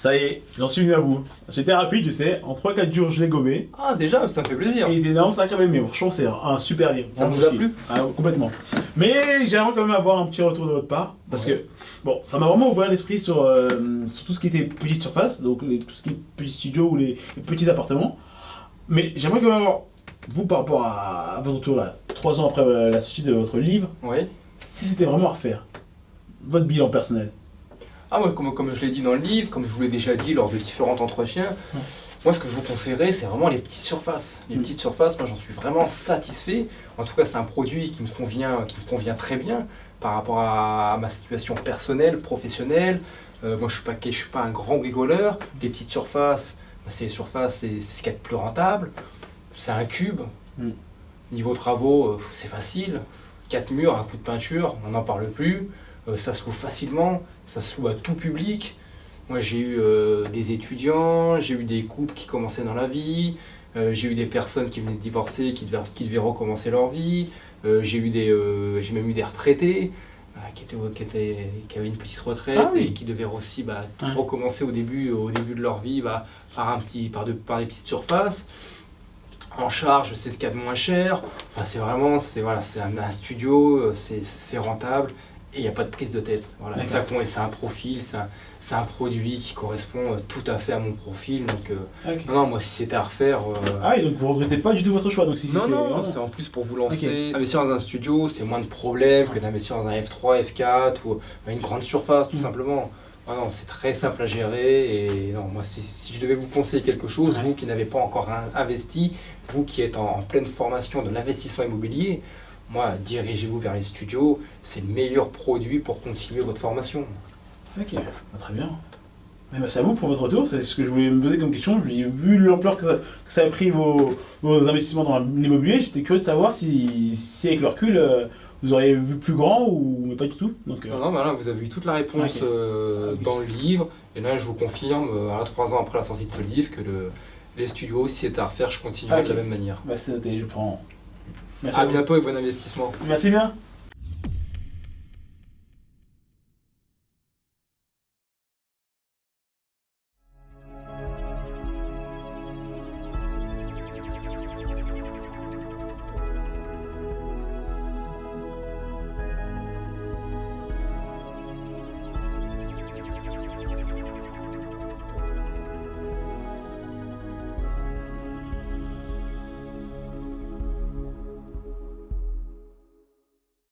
Ça y est, j'en suis venu à bout. J'étais rapide, je sais, en 3-4 jours je l'ai gommé. Ah, déjà, ça me fait plaisir. Et il est énorme, ça quand même, mais franchement c'est un super livre. Ça Vraiment, vous a je suis- plu? Ah, complètement. Mais j'aimerais quand même avoir un petit retour de votre part, parce Ouais. que, bon, ça m'a vraiment ouvert l'esprit sur tout ce qui était petite surface, donc tout ce qui est petits studios ou les petits appartements. Mais j'aimerais quand même avoir, vous par rapport à votre retour là, 3 ans après la sortie de votre livre, Oui. si c'était vraiment à refaire, votre bilan personnel. Ah ouais, comme je l'ai dit dans le livre, comme je vous l'ai déjà dit lors de différents entretiens, moi ce que je vous conseillerais, c'est vraiment les petites surfaces. Les petites surfaces, moi j'en suis vraiment satisfait. En tout cas, c'est un produit qui me convient très bien par rapport à ma situation personnelle, professionnelle. Moi je suis pas un grand rigoleur. Les petites surfaces, c'est les surfaces, c'est ce qu'il y a de plus rentable. C'est un cube. Mm. Niveau travaux, c'est facile. 4 murs, un coup de peinture, on n'en parle plus. Ça se loue facilement, ça se loue à tout public. Moi j'ai eu des étudiants, j'ai eu des couples qui commençaient dans la vie, j'ai eu des personnes qui venaient de divorcer, qui devaient recommencer leur vie, j'ai même eu des retraités qui avaient une petite retraite Ah oui. et qui devaient aussi tout Ouais. recommencer au début de leur vie par des petites surfaces. En charge, c'est ce qu'il y a de moins cher. Enfin, c'est un studio, c'est rentable et il n'y a pas de prise de tête. Voilà. Et D'accord. c'est un profil, c'est un produit qui correspond tout à fait à mon profil. Donc, Ok. non, moi, si c'était à refaire. Ah, et donc vous regrettez pas du tout votre choix, donc si Non, c'était non, vraiment- c'est en plus pour vous lancer. Ok. Investir dans un studio, c'est moins de problèmes que d'investir dans un F3, F4 ou une grande surface, tout simplement. Ah non, c'est très simple à gérer et non, moi si je devais vous conseiller quelque chose, vous qui n'avez pas encore investi, vous qui êtes en pleine formation de l'investissement immobilier, moi dirigez-vous vers les studios, c'est le meilleur produit pour continuer votre formation. Ok, très bien. Eh ben, c'est à vous pour votre retour, c'est ce que je voulais me poser comme question. J'ai vu l'ampleur que ça a pris vos investissements dans l'immobilier, j'étais curieux de savoir si avec le recul, vous auriez vu plus grand ou mais pas du tout. Donc, Non, non, là vous avez eu toute la réponse Ok. dans le livre et là je vous confirme, 3 ans après la sortie de ce livre, que les studios, si c'est à refaire, je continuerai Ok. de la même manière. bah, c'est noté, je prends. Merci À à vous. bientôt et bon investissement. Merci bien.